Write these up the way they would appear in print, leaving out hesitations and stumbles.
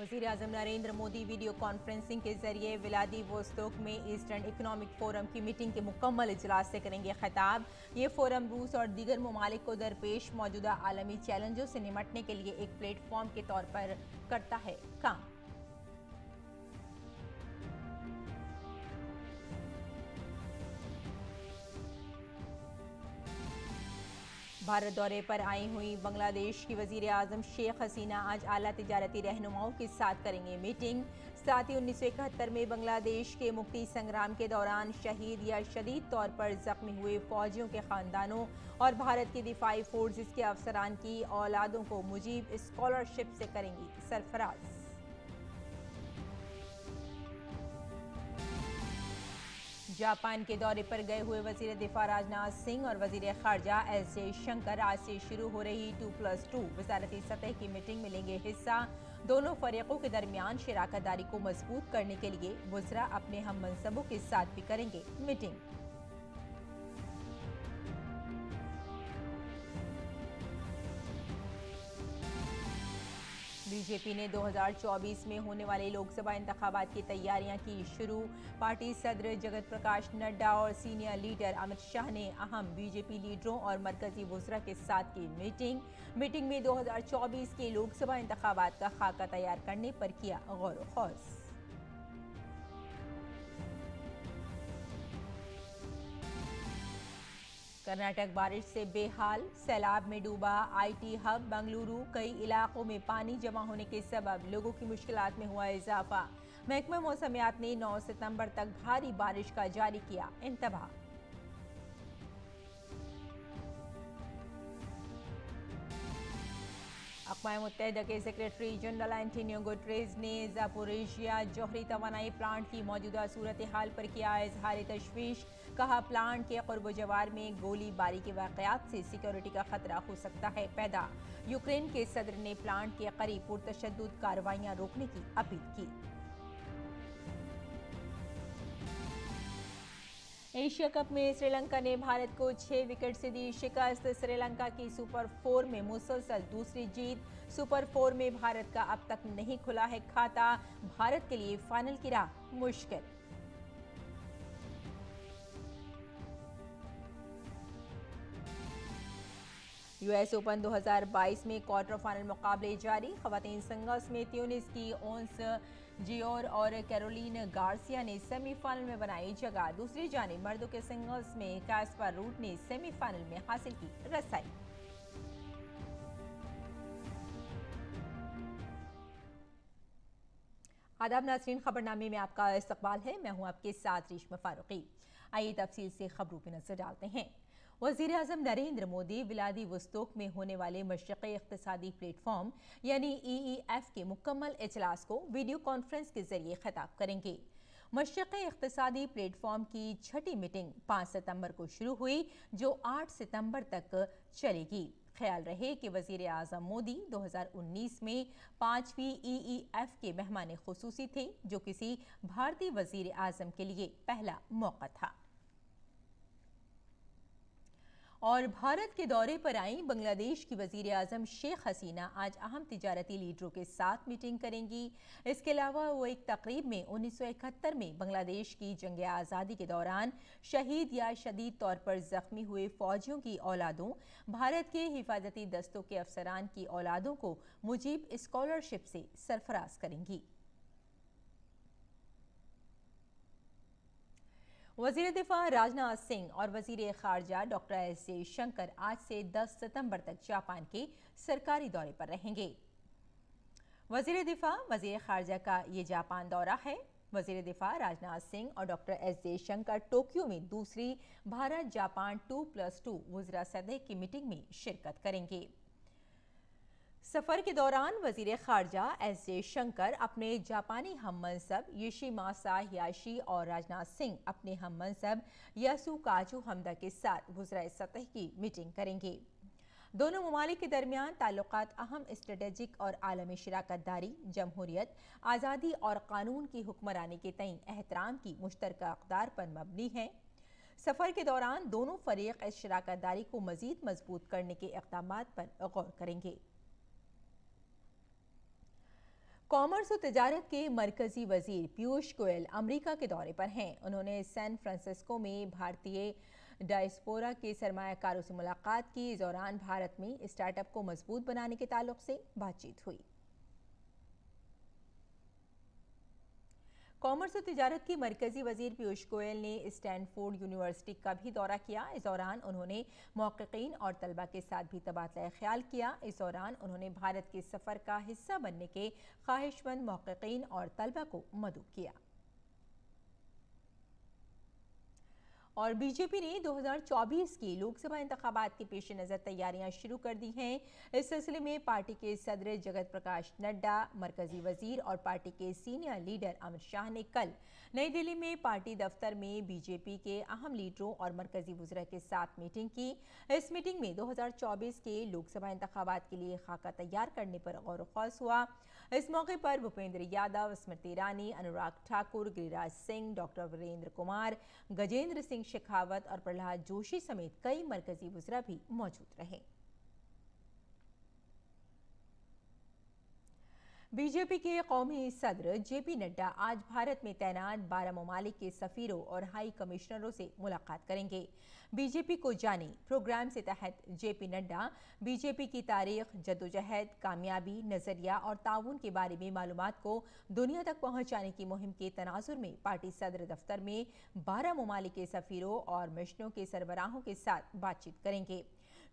वज़ीर-ए-आज़म Narendra Modi video conferencing के जरिए व्लादिवोस्तोक में ईस्टर्न इकोनॉमिक फोरम की मीटिंग के मुकम्मल इजलास से करेंगे खिताब। ये फोरम रूस और दीगर ममालिक को दरपेश मौजूदा आलमी चैलेंजों से निपटने के लिए एक प्लेटफॉर्म के तौर पर करता है काम। भारत दौरे पर आई हुई बांग्लादेश की वज़ीर-ए-आज़म शेख हसीना आज आला तिजारती रहनुमाओं के साथ करेंगे मीटिंग। साथ ही 1971 में बांग्लादेश के मुक्ति संग्राम के दौरान शहीद या शदीद तौर पर जख्मी हुए फौजियों के खानदानों और भारत की दिफाई फोर्सेस के अफसरान की औलादों को मुजीब स्कॉलरशिप से करेंगी सरफराज। जापान के दौरे पर गए हुए वजीर दिफा राजनाथ सिंह और वजीर खारजा एस जयशंकर आज से शुरू हो रही 2+2 वजारती सतह की मीटिंग में लेंगे हिस्सा। दोनों फरीकों के दरमियान शराकतदारी को मजबूत करने के लिए वज़रा अपने हम मनसबों के साथ भी करेंगे मीटिंग। बीजेपी ने 2024 में होने वाले लोकसभा इंतखाबात की तैयारियां की शुरू। पार्टी सदर जगत प्रकाश नड्डा और सीनियर लीडर अमित शाह ने अहम बीजेपी लीडरों और मरकजी वज़रा के साथ की मीटिंग में 2024 के लोकसभा इंतखाबात का खाका तैयार करने पर किया गौर व खौज। कर्नाटक बारिश से बेहाल, सैलाब में डूबा आईटी हब बेंगलुरु। कई इलाकों में पानी जमा होने के सबब लोगों की मुश्किलात में हुआ इजाफा। महकमा मौसमियात ने 9 सितंबर तक भारी बारिश का जारी किया इंतबाह। अक़वाम मुत्तहिदा के सेक्रेटरी जनरल एंटोनियो गुटरेस ने ज़ापोरिजिया जौहरी तवानाई प्लांट की मौजूदा सूरत हाल पर किया इजहार तशवीश। कहा, प्लांट के क़ुर्ब जवार में गोलीबारी के वाक़यात से सिक्योरिटी का खतरा हो सकता है पैदा। यूक्रेन के सदर ने प्लांट के करीब पुरतशद्दुद कार्रवाइयाँ रोकने की अपील की। एशिया कप में श्रीलंका ने भारत को 6 विकेट से दी शिकस्त। श्रीलंका की सुपर 4 में मुसलसल दूसरी जीत। सुपर 4 में भारत का अब तक नहीं खुला है खाता। भारत के लिए फाइनल की राह मुश्किल। यूएस ओपन 2022 में क्वार्टर फाइनल मुकाबले जारी। खवातीन सिंगल्स में ट्यूनिस की ओंस जियोर और कैरोलिन गार्सिया ने सेमीफाइनल में बनाई जगह। दूसरी जानिब मर्दों के सिंगल्स में कास्पर रूट ने सेमीफाइनल में हासिल की रसाई। आदाब नाज़रीन, खबरनामे में आपका इस्तकबाल है। मैं हूं आपके साथ रेशमा फारूकी। आइए तफसील से खबरों पर नजर डालते हैं। वज़ीर-ए-आज़म नरेंद्र मोदी व्लादिवोस्तोक में होने वाले मशरिक़ी इक़्तिसादी प्लेटफॉर्म यानी EEF के मुकम्मल इजलास को वीडियो कॉन्फ्रेंस के जरिए खिताब करेंगे। मशरिक़ी इक़्तिसादी प्लेटफॉर्म की छठी मीटिंग 5 सितंबर को शुरू हुई जो 8 सितंबर तक चलेगी। ख्याल रहे कि वज़ीर-ए-आज़म मोदी 2019 में 5वीं EEF के मेहमान खुसूसी थे, जो किसी भारतीय वज़ीर-ए-आज़म के लिए पहला मौका था। और भारत के दौरे पर आई बांग्लादेश की वज़ीर-ए-आज़म शेख हसीना आज अहम तिजारती लीडरों के साथ मीटिंग करेंगी। इसके अलावा वो एक तकरीब में 1971 में बांग्लादेश की जंग आज़ादी के दौरान शहीद या शदीद तौर पर जख्मी हुए फौजियों की औलादों, भारत के हिफाजती दस्तों के अफसरान की औलादों को मुजीब स्कॉलरशिप से सरफराज करेंगी। वज़ीर दिफा राजनाथ सिंह और वज़ीर खारजा डॉक्टर एस जयशंकर आज से 10 सितंबर तक जापान के सरकारी दौरे पर रहेंगे। वज़ीर दिफा वज़ीर खारजा का ये जापान दौरा है। वज़ीर दिफा राजनाथ सिंह और डॉक्टर एस जयशंकर टोक्यो में दूसरी भारत जापान 2+2 वज़रा सतह की मीटिंग में शिरकत करेंगे। सफर के दौरान वजीर खारजा एस जयशंकर अपने जापानी हम मनसब योशिमासा हयाशी और राजनाथ सिंह अपने हम मनसब यासुकाजु हमदा के साथ वज़रा सतह की मीटिंग करेंगे। दोनों ममालिक के दरमियान ताल्लुकात अहम स्ट्रेटेजिक और आलमी शराकतदारी, जमहूरियत, आज़ादी और कानून की हुक्मरानी के तईं एहतराम की मुश्तरका अक़दार पर मबनी है। सफ़र के दौरान दोनों फरीक इस शराकतदारी को मज़ीद मजबूत करने के इक़दामात पर गौर करेंगे। कॉमर्स और तजारत के मरकजी वजीर पीयूष गोयल अमेरिका के दौरे पर हैं। उन्होंने सैन फ्रांसिस्को में भारतीय डायस्पोरा के सरमायाकारों से मुलाकात की। इस दौरान भारत में स्टार्टअप को मजबूत बनाने के ताल्लुक से बातचीत हुई। कॉमर्स और तिजारत के मरकजी वजीर पीयूष गोयल ने स्टैनफोर्ड यूनिवर्सिटी का भी दौरा किया। इस दौरान उन्होंने मौक़िक़ीन और तलबा के साथ भी तबादला ख्याल किया। इस दौरान उन्होंने भारत के सफ़र का हिस्सा बनने के ख्वाहिशमंद मौक़िक़ीन और तलबा को मदऊ किया। और बीजेपी ने 2024 की लोकसभा इंतखाबात के पेश नज़र तैयारियां शुरू कर दी हैं। इस सिलसिले में पार्टी के सदर जगत प्रकाश नड्डा, मरकजी वजीर और पार्टी के सीनियर लीडर अमित शाह ने कल नई दिल्ली में पार्टी दफ्तर में बीजेपी के अहम लीडरों और मरकजी वज़रा के साथ मीटिंग की। इस मीटिंग में 2024 के लोकसभा इंतखाबात के लिए खाका तैयार करने पर गौर ख़ौस हुआ। इस मौके पर भूपेंद्र यादव, स्मृति ईरानी, अनुराग ठाकुर, गिरिराज सिंह, डॉक्टर वीरेंद्र कुमार, गजेंद्र सिंह शेखावत और प्रहलाद जोशी समेत कई मरकजी वज़रा भी मौजूद रहे। बीजेपी के कौमी सदर जेपी नड्डा आज भारत में तैनात 12 ममालिक के सफीरों और हाई कमिश्नरों से मुलाकात करेंगे। बीजेपी को जाने प्रोग्राम से तहत जेपी नड्डा बीजेपी की तारीख, जद्दोजहद, कामयाबी, नजरिया और ताउन के बारे में मालूमात को दुनिया तक पहुंचाने की मुहिम के तनाजुर में पार्टी सदर दफ्तर में 12 ममालिक के सफीरों और मिशनों के सरबराहों के साथ बातचीत करेंगे।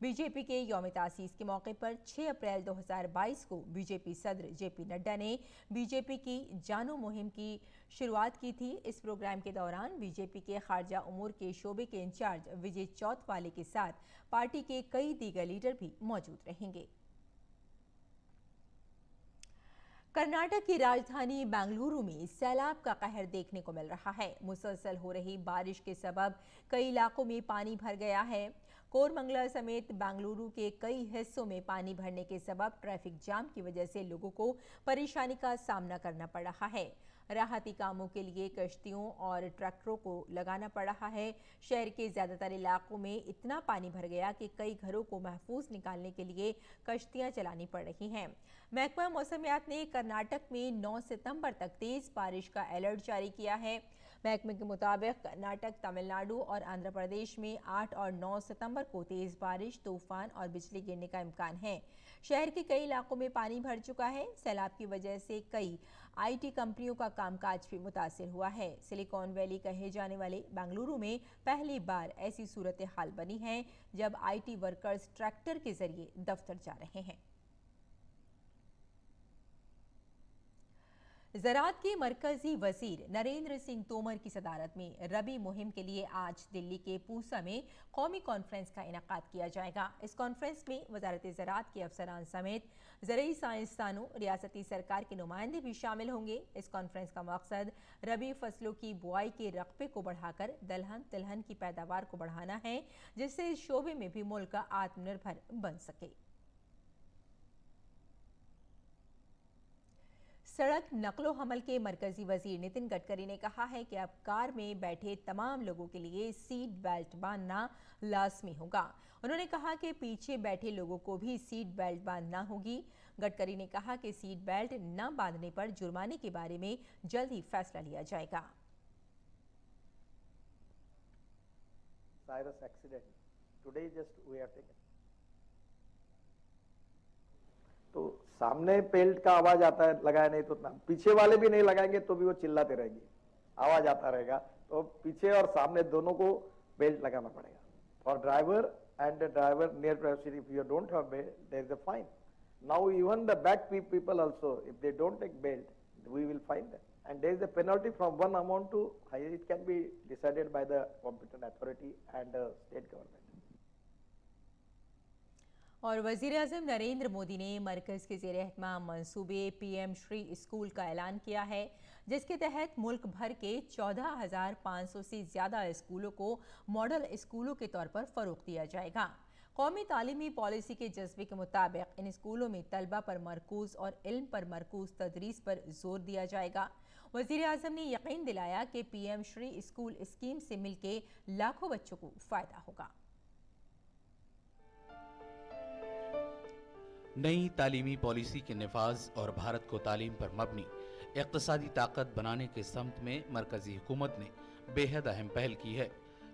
बीजेपी के यौम तासीस के मौके पर 6 अप्रैल 2022 को बीजेपी सदर जेपी नड्डा ने बीजेपी की जानो मुहिम की शुरुआत की थी। इस प्रोग्राम के दौरान बीजेपी के खारजा उमूर के शोबे के इंचार्ज विजय चौथवाले के साथ पार्टी के कई दीगर लीडर भी मौजूद रहेंगे। कर्नाटक की राजधानी बेंगलुरु में सैलाब का कहर देखने को मिल रहा है। मुसलसल हो रही बारिश के सबब कई इलाकों में पानी भर गया है। कोरमंगला समेत बेंगलुरु के कई हिस्सों में पानी भरने के सबब ट्रैफिक जाम की वजह से लोगों को परेशानी का सामना करना पड़ रहा है। राहती कामों के लिए कश्तियों और ट्रैक्टरों को लगाना पड़ रहा है। शहर के ज्यादातर इलाकों में इतना पानी भर गया कि कई घरों को महफूज निकालने के लिए कश्तियां चलानी पड़ रही हैं। महकमा मौसमियात ने कर्नाटक में 9 सितंबर तक तेज बारिश का अलर्ट जारी किया है। महकमे के मुताबिक कर्नाटक, तमिलनाडु और आंध्र प्रदेश में 8 और 9 सितंबर को तेज बारिश, तूफान और बिजली गिरने का इम्कान है। शहर के कई इलाकों में पानी भर चुका है। सैलाब की वजह से कई आईटी कंपनियों का कामकाज भी मुतासिर हुआ है। सिलिकॉन वैली कहे जाने वाले बेंगलुरु में पहली बार ऐसी सूरत हाल बनी है जब आईटी वर्कर्स ट्रैक्टर के जरिए दफ्तर जा रहे हैं। ज़राअत के मरकजी वजीर नरेंद्र सिंह तोमर की सदारत में रबी मुहिम के लिए आज दिल्ली के पूसा में कौमी कॉन्फ्रेंस का इनेकाद किया जाएगा। इस कॉन्फ्रेंस में वजारत ज़राअत के अफसरान समेत ज़रई साइंसदानों, रियासती सरकार के नुमाइंदे भी शामिल होंगे। इस कॉन्फ्रेंस का मकसद रबी फसलों की बुआई के रकबे को बढ़ाकर दलहन तिलहन की पैदावार को बढ़ाना है, जिससे इस शोबे में भी मुल्क आत्मनिर्भर बन सके। सड़क नकलो हमल के मरकजी वजीर नितिन गडकरी ने कहा है कि अब कार में बैठे तमाम लोगों के लिए सीट बेल्ट बांधना लाजमी होगा। उन्होंने कहा कि पीछे बैठे लोगों को भी सीट बेल्ट बांधना होगी। गडकरी ने कहा कि सीट बेल्ट न बांधने पर जुर्माने के बारे में जल्द ही फैसला लिया जाएगा। तो सामने बेल्ट का आवाज आता है, लगाया नहीं तो पीछे वाले भी नहीं लगाएंगे तो भी वो चिल्लाते रहेंगे, आवाज आता रहेगा। तो पीछे और सामने दोनों को बेल्ट लगाना पड़ेगा। For driver and driver near president, if you don't have belt there is a fine. Now even the back people also, if they don't take belt we will fine them and there is a penalty from one amount to higher. It can be decided by the competent authority and state government. और वज़ीर-ए-आज़म नरेंद्र मोदी ने मरकज़ के ज़ेर एहतमाम मंसूबे PM Shri school का ऐलान किया है, जिसके तहत मुल्क भर के 14,500 से ज़्यादा स्कूलों को मॉडल स्कूलों के तौर पर फ़रोग़ दिया जाएगा। कौमी तालीमी पॉलिसी के जज्बे के मुताबिक इन स्कूलों में तलबा पर मरकूज़ और इल्म पर मरकूज़ तदरीस पर जोर दिया जाएगा। वज़ीर-ए-आज़म ने यकीन दिलाया कि पीएम श्री स्कूल स्कीम से मिलकर लाखों बच्चों को फ़ायदा होगा। नई तालीमी पॉलिसी के निफाज और भारत को तालीम पर मबनी इक़्तिसादी ताकत बनाने के सम्त में मरकजी हुकूमत ने बेहद अहम पहल की है।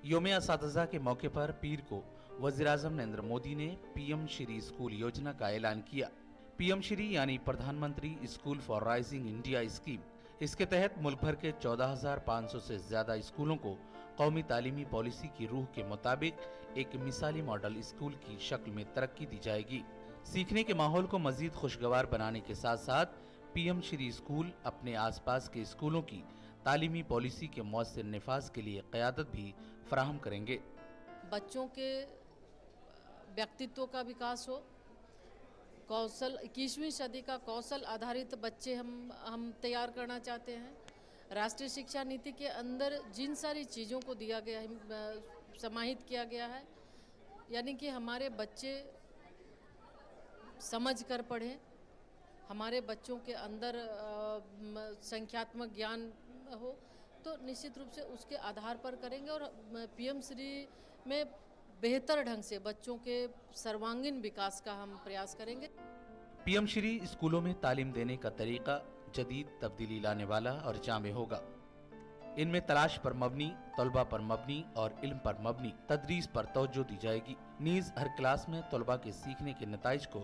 योम असातिज़ा के मौके पर पीर को वज़ीर-ए-आज़म नरेंद्र मोदी ने पीएम श्री स्कूल योजना का ऐलान किया। पीएम श्री यानी प्रधानमंत्री school for rising India scheme. इसके तहत मुल्क भर के 14,500 से ज्यादा स्कूलों को कौमी तालीमी पॉलिसी की रूह के मुताबिक एक मिसाली मॉडल स्कूल की शक्ल में तरक्की दी जाएगी। सीखने के माहौल को मजीद खुशगवार बनाने के साथ साथ पीएम श्री स्कूल अपने आसपास के स्कूलों की तालीमी पॉलिसी के मौसर निफाज के लिए क़यादत भी फराहम करेंगे। बच्चों के व्यक्तित्व का विकास हो, कौशल 21वीं सदी का कौशल आधारित बच्चे हम तैयार करना चाहते हैं। राष्ट्रीय शिक्षा नीति के अंदर जिन सारी चीज़ों को दिया गया है, समाहित किया गया है, यानी कि हमारे बच्चे समझ कर पढ़ें, हमारे बच्चों के अंदर संख्यात्मक ज्ञान हो, तो निश्चित रूप से उसके आधार पर करेंगे और पीएम श्री में बेहतर ढंग से बच्चों के सर्वांगीण विकास का हम प्रयास करेंगे। पीएम श्री स्कूलों में तालीम देने का तरीका जदीद, तब्दीली लाने वाला और जामे होगा। इनमें तलाश पर मबनी, तलबा पर मबनी और इल्म पर मबनी तदरीस पर तवज्जो दी जाएगी। नीज हर क्लास में तलबा के सीखने के नताइज को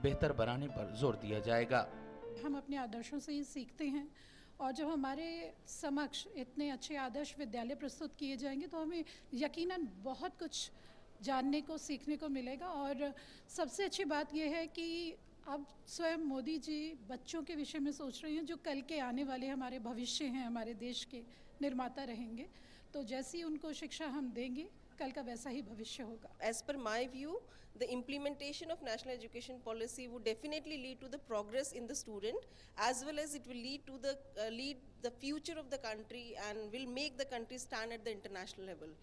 बेहतर बनाने पर जोर दिया जाएगा। हम अपने आदर्शों से ही सीखते हैं और जब हमारे समक्ष इतने अच्छे आदर्श विद्यालय प्रस्तुत किए जाएंगे तो हमें यकीनन बहुत कुछ जानने को, सीखने को मिलेगा। और सबसे अच्छी बात यह है कि अब स्वयं मोदी जी बच्चों के विषय में सोच रहे हैं, जो कल के आने वाले हमारे भविष्य हैं, हमारे देश के निर्माता रहेंगे। तो जैसी उनको शिक्षा हम देंगे, कल का वैसा ही भविष्य होगा। As per my view, the implementation of national education policy would definitely lead to the progress in the student, as well as it will lead the future of the country and will make the country stand at the international level.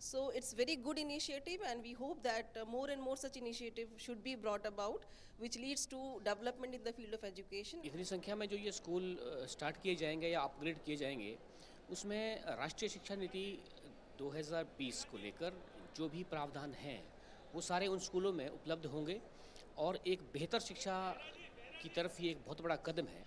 So it's very good initiative, and we hope that more and more such initiative should be brought about, which leads to development in the field of education. इतनी संख्या में जो ये school start किए जाएंगे या upgrade किए जाएंगे, उसमें राष्ट्रीय शिक्षा नीति 2020 को लेकर जो भी प्रावधान हैं वो सारे उन स्कूलों में उपलब्ध होंगे और एक बेहतर शिक्षा की तरफ ये एक बहुत बड़ा कदम है।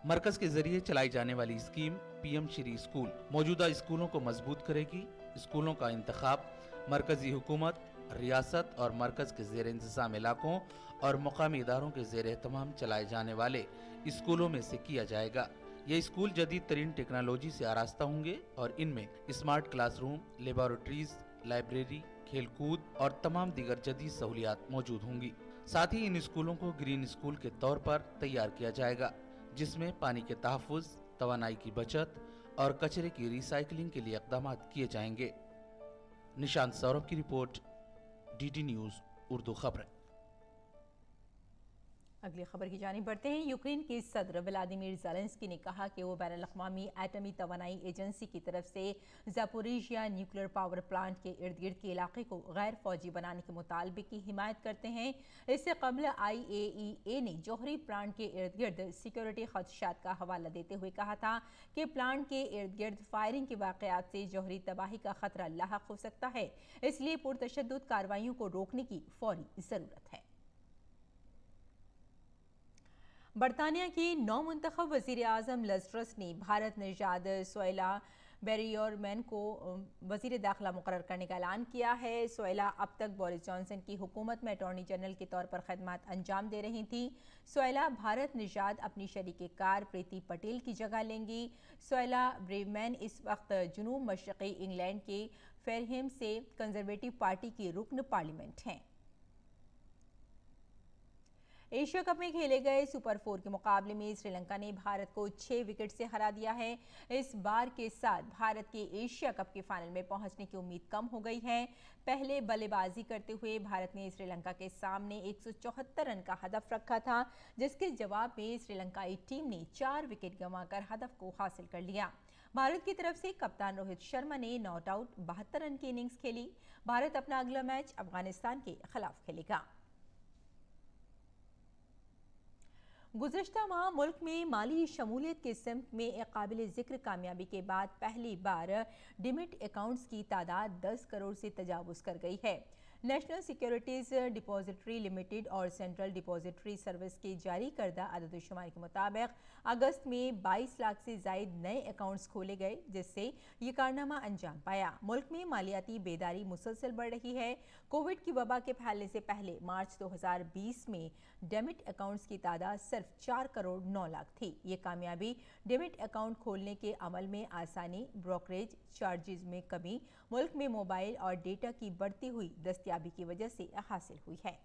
मरकज के जरिए चलाई जाने वाली स्कीम पीएम श्री स्कूल मौजूदा स्कूलों को मजबूत करेगी। स्कूलों का इंतखाब मरकजी हुकूमत, रियासत और मरकज के जेर इंतजाम इलाकों और मुकामी इदारों के जेर एहतमाम चलाए जाने वाले स्कूलों में से किया जाएगा। ये स्कूल जदीद तरीन टेक्नोलॉजी से आरास्ता होंगे और इनमें स्मार्ट क्लासरूम, लेबोरेटरीज, लाइब्रेरी, खेलकूद और तमाम दीगर जदीद सहूलियात मौजूद होंगी। साथ ही इन स्कूलों को ग्रीन स्कूल के तौर पर तैयार किया जाएगा, जिसमें पानी के तहफ़्फ़ुज़, तवानाई की बचत और कचरे की रिसाइकलिंग के लिए इक़दाम किए जाएंगे। निशांत सौरभ की रिपोर्ट, डीडी न्यूज़ उर्दू खबरें। अगली खबर की जानिब बढ़ते हैं। यूक्रेन के सदर व्लादिमीर ज़ेलेंस्की ने कहा कि वो बैनुल-अक़वामी एटमी तवानाई एजेंसी की तरफ से ज़ापोरिजिया न्यूक्लियर पावर प्लांट के इर्द गिर्द के इलाके को गैर फौजी बनाने के मुतालबे की हिमायत करते हैं। इससे कबल IAEA ने जौहरी प्लांट के इर्द गिर्द सिक्योरिटी खदशात का हवाला देते हुए कहा था कि प्लांट के इर्द गिर्द फायरिंग के वाक़यात से जौहरी तबाही का खतरा लाहक हो सकता है, इसलिए पुरतशद्दुद कार्रवाइयों को रोकने की फौरी ज़रूरत है। बरतानिया की नौमुंतखब वज़ीर आज़म लिज़ ट्रस ने भारत निजाद सोइला बेरियोरमैन को वज़ीर दाखिला मुकर्रर करने का ऐलान किया है। सोइला अब तक बोरिस जॉनसन की हुकूमत में अटॉर्नी जनरल के तौर पर खदमात अंजाम दे रही थी। सोइला भारत निजाद अपनी शरीक कार प्रीति पटेल की जगह लेंगी। सोइला ब्रेवमैन इस वक्त जुनूब मशरक़ी इंग्लैंड के फेरहेम से कंजरवेटिव पार्टी की रुकन पार्लियामेंट हैं। एशिया कप में खेले गए सुपर 4 के मुकाबले में श्रीलंका ने भारत को 6 विकेट से हरा दिया है। इस बार के साथ भारत के एशिया कप के फाइनल में पहुंचने की उम्मीद कम हो गई है। पहले बल्लेबाजी करते हुए भारत ने श्रीलंका के सामने 174 रन का हदफ रखा था, जिसके जवाब में श्रीलंकाई टीम ने 4 विकेट गंवाकर हदफ को हासिल कर लिया। भारत की तरफ से कप्तान रोहित शर्मा ने नॉट आउट 72 रन की इनिंग्स खेली। भारत अपना अगला मैच अफगानिस्तान के खिलाफ खेलेगा। गुज़श्ता माह मुल्क में माली शमूलियत के सिमत में एक काबिल ज़िक्र कामयाबी के बाद पहली बार डिमिट अकाउंट्स की तादाद 10 करोड़ से तजावुज़ कर गई है। नेशनल सिक्योरिटीज़ डिपॉजिटरी लिमिटेड और सेंट्रल डिपॉजिटरी सर्विस के जारी करदा अदद-ओ-शुमार के मुताबिक अगस्त में 22 लाख से ज़ायद नए अकाउंट्स खोले गए, जिससे ये कारनामा अंजाम पाया। मुल्क में मालियाती बेदारी मुसलसल बढ़ रही है। कोविड की वबा के फैलने से पहले मार्च 2020 में डेमिट अकाउंट्स की तादाद सिर्फ 4 करोड़ 9 लाख थी। ये कामयाबी डेमिट अकाउंट खोलने के अमल में आसानी, ब्रोकरेज चार्जेस में कमी, मुल्क में मोबाइल और डेटा की बढ़ती हुई दस्तयाबी की वजह से हासिल हुई है।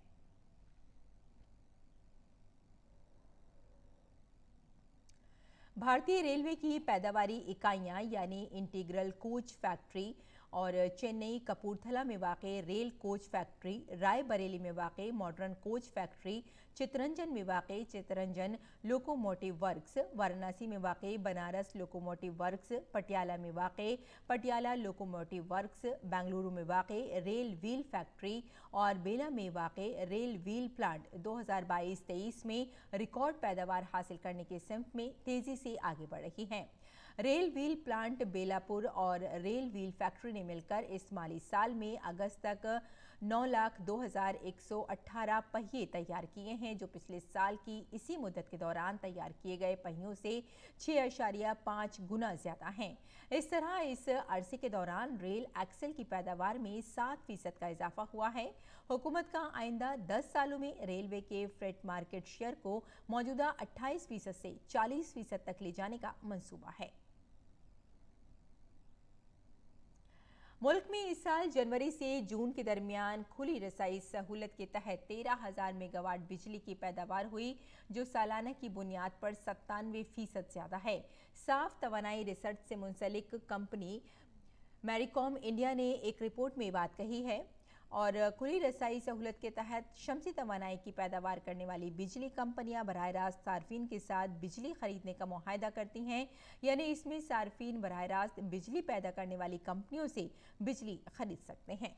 भारतीय रेलवे की पैदावारी इकाइयां यानी इंटीग्रल कोच फैक्ट्री और चेन्नई कपूरथला में वाक़े रेल कोच फैक्ट्री, रायबरेली में वाक़े मॉडर्न कोच फैक्ट्री, चितरंजन में वाक़े चितरंजन लोकोमोटिव वर्क्स, वाराणसी में वाक़े बनारस लोकोमोटिव वर्क्स, पटियाला में वाक़े पटियाला लोकोमोटिव वर्क्स, बेंगलुरु में वाक़े रेल व्हील फैक्ट्री और बेला में वाक़े रेल व्हील प्लांट 2022-23 में रिकॉर्ड पैदावार हासिल करने की सिमत में तेज़ी से आगे बढ़ रही हैं। रेल व्हील प्लांट बेलापुर और रेल व्हील फैक्ट्री ने मिलकर इस माली साल में अगस्त तक 9,02,118 पहिए तैयार किए हैं, जो पिछले साल की इसी मुद्दत के दौरान तैयार किए गए पहियों से 6.5 गुना ज़्यादा हैं। इस तरह इस अरसे के दौरान रेल एक्सल की पैदावार में 7% का इजाफा हुआ है। हुकूमत का आइंदा 10 सालों में रेलवे के फ्रेट मार्केट शेयर को मौजूदा 28% से 40% तक ले जाने का मंसूबा है। मुल्क में इस साल जनवरी से जून के दरमियान खुली रसाई सहूलत के तहत 13,000 मेगावाट बिजली की पैदावार हुई, जो सालाना की बुनियाद पर 97% ज़्यादा है। साफ तवानाई रिसर्च से मुंसलिक कंपनी मैरीकॉम इंडिया ने एक रिपोर्ट में बात कही है और खुली रसाई सहूलत के तहत शमसी तवानाई की पैदावार करने वाली बिजली कंपनियां बराह रास्त सार्फिन के साथ बिजली खरीदने का मुआहदा करती हैं, यानी इसमें सार्फिन बराह रास्त बिजली पैदा करने वाली कंपनियों से बिजली खरीद सकते हैं।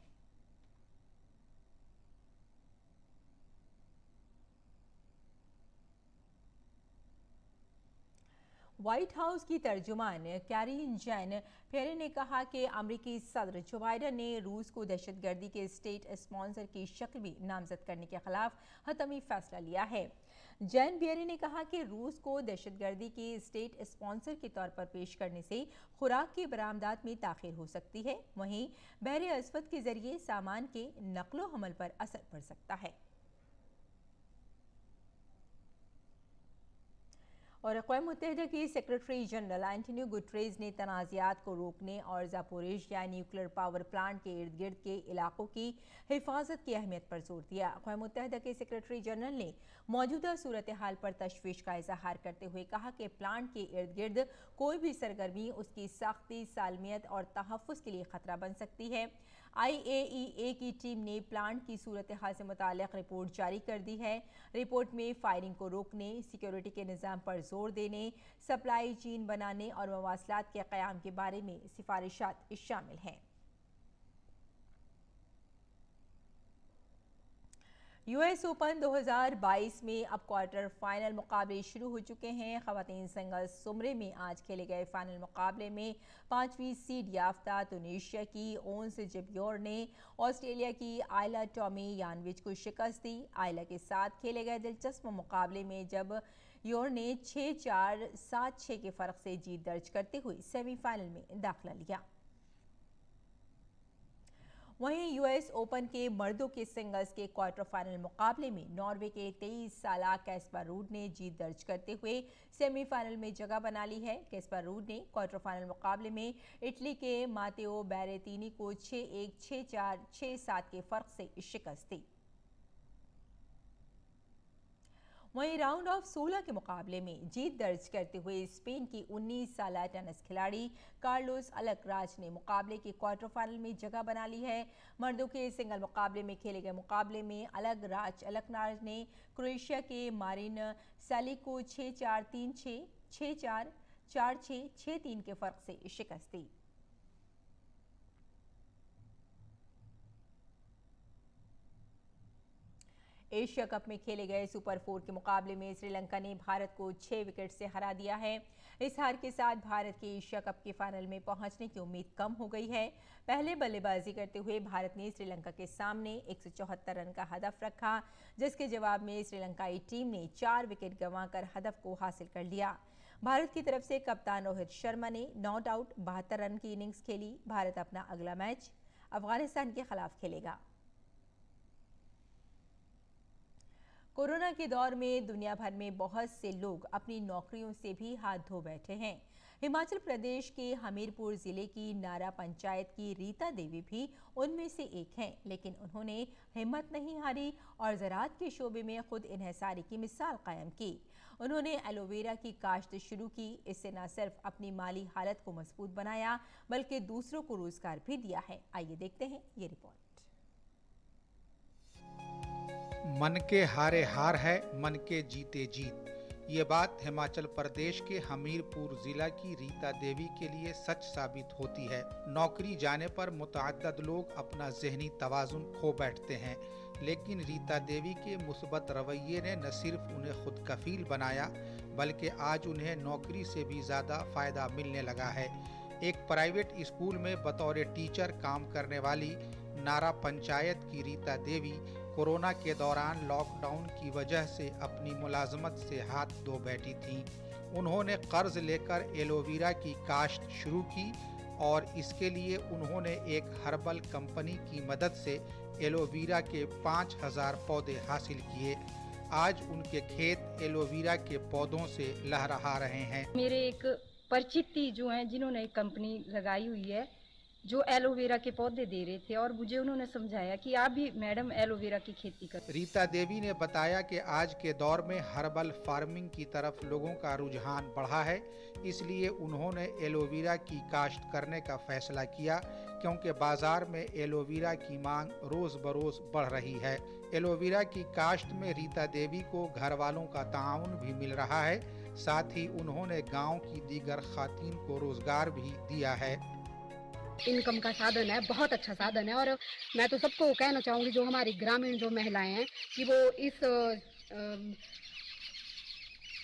व्हाइट हाउस की तर्जुमान कैरीन जैन फेरे ने कहा कि अमरीकी सदर जो बाइडन ने रूस को दहशतगर्दी के स्टेट स्पॉन्सर की शक्ल में नामजद करने के खिलाफ हतमी फैसला लिया है। जैन बियरे ने कहा कि रूस को दहशतगर्दी के स्टेट स्पॉन्सर के तौर पर पेश करने से खुराक की बरामदात में ताखीर हो सकती है, वहीं बहरे अस्वद के जरिए सामान के नकलो हमल पर असर पड़ सकता है। और अक़वाम मुत्तहिदा की सेक्रेटरी जनरल एंटोनियो गुटरेज ने तनाज़ात को रोकने और ज़ापोरिज़िया न्यूक्लियर पावर प्लांट के इर्द गिर्द के इलाकों की हिफाजत की अहमियत पर जोर दिया। अक़वाम मुत्तहिदा के सेक्रेटरी जनरल ने मौजूदा सूरत हाल पर तशवीश का इजहार करते हुए कहा कि प्लांट के इर्द गिर्द कोई भी सरगर्मी उसकी साख्ती, सालमियत और तहफ़्फ़ुज़ के लिए ख़तरा बन सकती है। IAEA की टीम ने प्लांट की सूरत हाल से मुताल्लिक़ रिपोर्ट जारी कर दी है। रिपोर्ट में फायरिंग को रोकने, सिक्योरिटी के निज़ाम पर जोर देने, सप्लाई चेन बनाने और मवासलात के क़याम के बारे में सिफारिशात शामिल हैं। US ओपन 2022 में अब क्वार्टर फाइनल मुकाबले शुरू हो चुके हैं। ख़वातीन सिंगल्स ज़ुमरे में आज खेले गए फाइनल मुकाबले में 5वीं सीड याफ्ता तुनीशिया की ओन्स जबियोर ने ऑस्ट्रेलिया की आयला टॉमी यानविच को शिकस्त दी। आयला के साथ खेले गए दिलचस्प मुकाबले में जब योर ने 6-4, 7-6 के फ़र्क से जीत दर्ज करते हुए सेमीफाइनल में दाखिला लिया। वहीं US ओपन के मर्दों के सिंगल्स के क्वार्टर फाइनल मुकाबले में नॉर्वे के 23 साला कैस्पर रूड ने जीत दर्ज करते हुए सेमीफाइनल में जगह बना ली है। कैस्पर रूड ने क्वार्टर फाइनल मुकाबले में इटली के मातेओ बैरेतीनी को 6-1, 6-4, 6-7 के फर्क से शिकस्त दी। वहीं राउंड ऑफ 16 के मुकाबले में जीत दर्ज करते हुए स्पेन की 19 साला टेनिस खिलाड़ी कार्लोस अलकराज ने मुकाबले के क्वार्टर फाइनल में जगह बना ली है। मर्दों के सिंगल मुकाबले में खेले गए मुकाबले में अलकराज ने क्रोएशिया के मारिन सैलिक को 6-4, 3-6, 6-4, 4-6, 6-3 के फर्क से शिकस्त दी। एशिया कप में खेले गए सुपर 4 के मुकाबले में श्रीलंका ने भारत को 6 विकेट से हरा दिया है। इस हार के साथ भारत के एशिया कप के फाइनल में पहुंचने की उम्मीद कम हो गई है। पहले बल्लेबाजी करते हुए भारत ने श्रीलंका के सामने 174 रन का हदफ रखा, जिसके जवाब में श्रीलंकाई टीम ने 4 विकेट गंवाकर हदफ को हासिल कर लिया। भारत की तरफ से कप्तान रोहित शर्मा ने नॉट आउट 72 रन की इनिंग्स खेली। भारत अपना अगला मैच अफगानिस्तान के खिलाफ खेलेगा। कोरोना के दौर में दुनिया भर में बहुत से लोग अपनी नौकरियों से भी हाथ धो बैठे हैं। हिमाचल प्रदेश के हमीरपुर जिले की नारा पंचायत की रीता देवी भी उनमें से एक हैं, लेकिन उन्होंने हिम्मत नहीं हारी और ज़राअत के शोबे में खुद इन्हिसारी की मिसाल कायम की। उन्होंने एलोवेरा की काश्त शुरू की। इससे न सिर्फ अपनी माली हालत को मजबूत बनाया, बल्कि दूसरों को रोजगार भी दिया है। आइए देखते हैं ये रिपोर्ट। मन के हारे हार है, मन के जीते जीत। ये बात हिमाचल प्रदेश के हमीरपुर जिला की रीता देवी के लिए सच साबित होती है। नौकरी जाने पर मुतअद्दिद लोग अपना ज़हनी तवाज़ुन खो बैठते हैं, लेकिन रीता देवी के मुस्बत रवैये ने न सिर्फ उन्हें खुद कफील बनाया, बल्कि आज उन्हें नौकरी से भी ज़्यादा फ़ायदा मिलने लगा है। एक प्राइवेट स्कूल में बतौर टीचर काम करने वाली नारा पंचायत की रीता देवी कोरोना के दौरान लॉकडाउन की वजह से अपनी मुलाजमत से हाथ धो बैठी थीं। उन्होंने कर्ज लेकर एलोवेरा की काश्त शुरू की और इसके लिए उन्होंने एक हर्बल कंपनी की मदद से एलोवेरा के 5000 पौधे हासिल किए। आज उनके खेत एलोवेरा के पौधों से लहरा रहे हैं। मेरे एक परिचित जो हैं, जिन्होंने एक कंपनी लगाई हुई है जो एलोवेरा के पौधे दे रहे थे, और मुझे उन्होंने समझाया कि आप भी मैडम एलोवेरा की खेती कर। रीता देवी ने बताया कि आज के दौर में हर्बल फार्मिंग की तरफ लोगों का रुझान बढ़ा है, इसलिए उन्होंने एलोवेरा की काश्त करने का फैसला किया, क्योंकि बाजार में एलोवेरा की मांग रोज बरोज बढ़ रही है। एलोवेरा की काश्त में रीता देवी को घर वालों का ताउन भी मिल रहा है, साथ ही उन्होंने गाँव की दीगर खातीन को रोजगार भी दिया है। इनकम का साधन है, बहुत अच्छा साधन है, और मैं तो सबको कहना चाहूँगी जो हमारी ग्रामीण जो महिलाएं हैं कि वो इस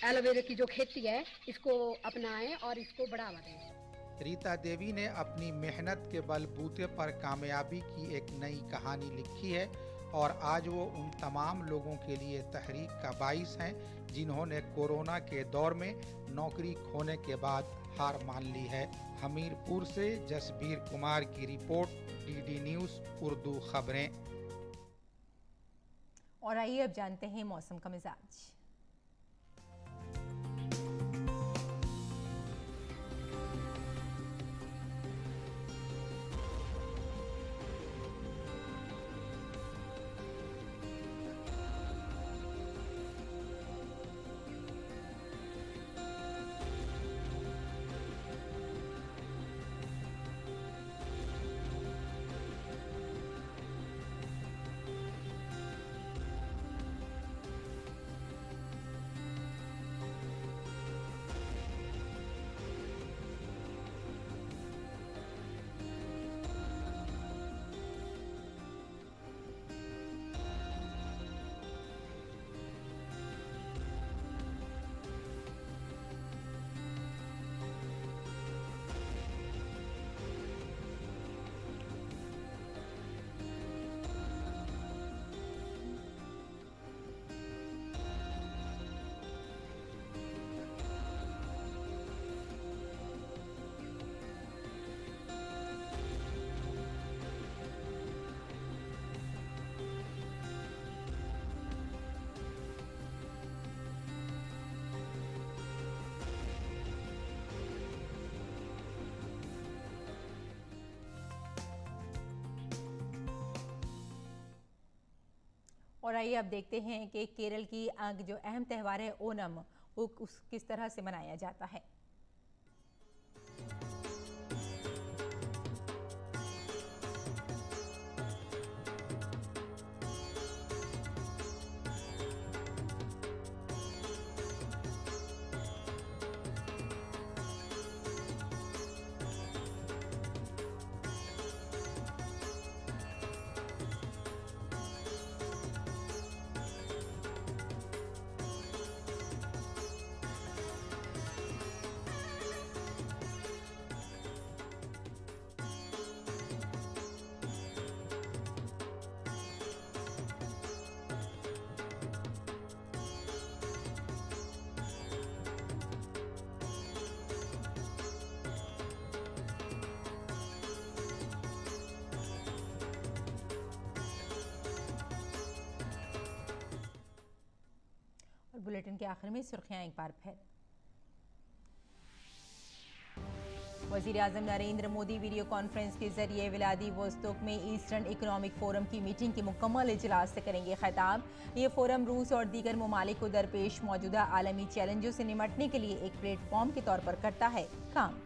एलोवेरा की जो खेती है इसको अपनाएं और इसको बढ़ावा दें। रीता देवी ने अपनी मेहनत के बलबूते पर कामयाबी की एक नई कहानी लिखी है और आज वो उन तमाम लोगों के लिए तहरीक का बाइस हैं जिन्होंने कोरोना के दौर में नौकरी खोने के बाद हार मान ली है। हमीरपुर से जसबीर कुमार की रिपोर्ट, डीडी न्यूज़ उर्दू खबरें। और आइए अब जानते हैं मौसम का मिजाज। और आइए अब देखते हैं कि केरल की जो अहम त्यौहार है ओणम, वो किस तरह से मनाया जाता है। बुलेटिन के आखिर में सुर्खियां एक बार फिर। वज़ीर आज़म नरेंद्र मोदी वीडियो कॉन्फ्रेंस के जरिए व्लादिवोस्तोक में ईस्टर्न इकोनॉमिक फोरम की मीटिंग के मुकम्मल इजलास से करेंगे खिताब। ये फोरम रूस और दीगर ममालिक को दरपेश मौजूदा आलमी चैलेंजों से निपटने के लिए एक प्लेटफॉर्म के तौर पर करता है काम।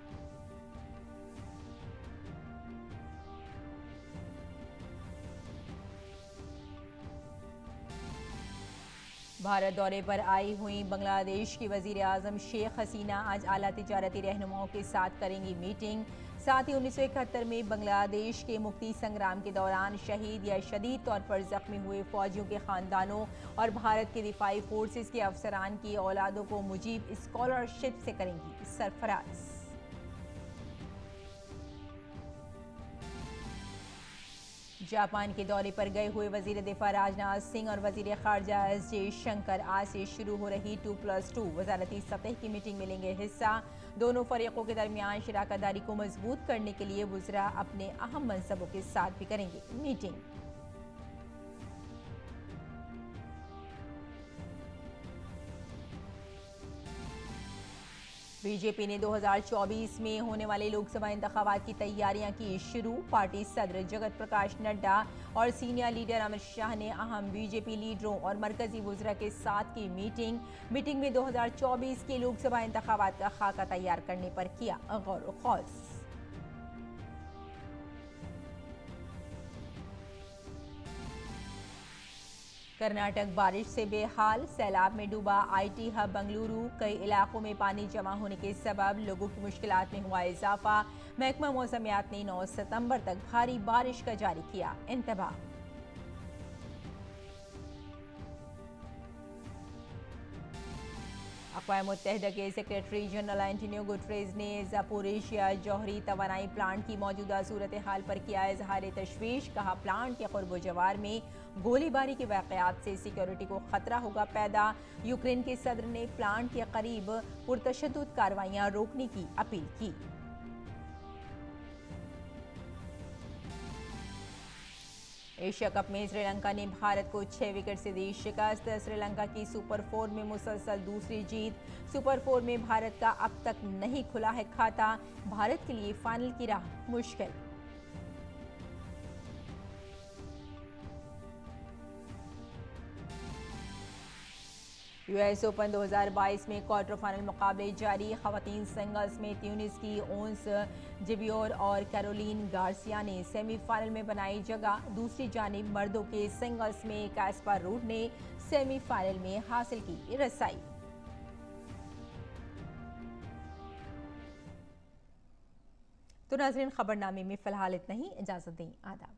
भारत दौरे पर आई हुई बांग्लादेश की वज़ीर आज़म शेख हसीना आज आला तिजारती रहनुमाओं के साथ करेंगी मीटिंग। साथ ही 1971 में बांग्लादेश के मुक्ति संग्राम के दौरान शहीद या शदीद तौर पर जख्मी हुए फौजियों के खानदानों और भारत के दिफाई फोर्सेस के अफसरान की औलादों को मुजीब स्कॉलरशिप से करेंगी सरफराज। जापान के दौरे पर गए हुए वजीर दिफा राजनाथ सिंह और वजीर खारजा एस जयशंकर आज से शुरू हो रही 2+2 वजारती सतह की मीटिंग में लेंगे हिस्सा। दोनों फरीकों के दरमियान शराकतदारी को मजबूत करने के लिए वज़रा अपने अहम मनसबों के साथ भी करेंगे मीटिंग। बीजेपी ने 2024 में होने वाले लोकसभा इंतखाबात की तैयारियां की शुरू। पार्टी सदर जगत प्रकाश नड्डा और सीनियर लीडर अमित शाह ने अहम बीजेपी लीडरों और मरकजी वज़रा के साथ की मीटिंग में 2024 के लोकसभा इंतखाबात का खाका तैयार करने पर किया गौर व खौज। कर्नाटक बारिश से बेहाल, सैलाब में डूबा आईटी हब बेंगलुरु। कई इलाकों में पानी जमा होने के सबब लोगों की मुश्किलात में हुआ इजाफा। महकमा मौसमियात ने 9 सितंबर तक भारी बारिश का जारी किया इंतबाह। अक़वाम मुत्तहिदा के सेक्रेटरी जनरल एंटोनियो गुटरेज़ ने ज़पोरिशिया जौहरी तवानाई प्लांट की मौजूदा सूरत हाल पर किया इजहार तशवीश। कहा प्लांट के क़ुर्ब जवार में गोलीबारी के वाक़यात से सिक्योरिटी को खतरा होगा पैदा। यूक्रेन के सदर ने प्लांट के करीब पुरतशद्दुद कार्रवाइयाँ रोकने की अपील की। एशिया कप में श्रीलंका ने भारत को 6 विकेट से दी शिकस्त। श्रीलंका की सुपर 4 में मुसलसल दूसरी जीत। सुपर 4 में भारत का अब तक नहीं खुला है खाता। भारत के लिए फाइनल की राह मुश्किल। यूएस ओपन 2022 में क्वार्टर फाइनल मुकाबले जारी। खवातीन सिंगल्स में ट्यूनिस की ओंस जिबियोर और कैरोलिन गार्सिया ने सेमीफाइनल में बनाई जगह। दूसरी जानिब मर्दों के सिंगल्स में कैस्पर रूड ने सेमीफाइनल में हासिल की रसाई। तो नाज़रीन, खबरनामे में फिलहाल इतना ही। इजाजत दें, आदाब।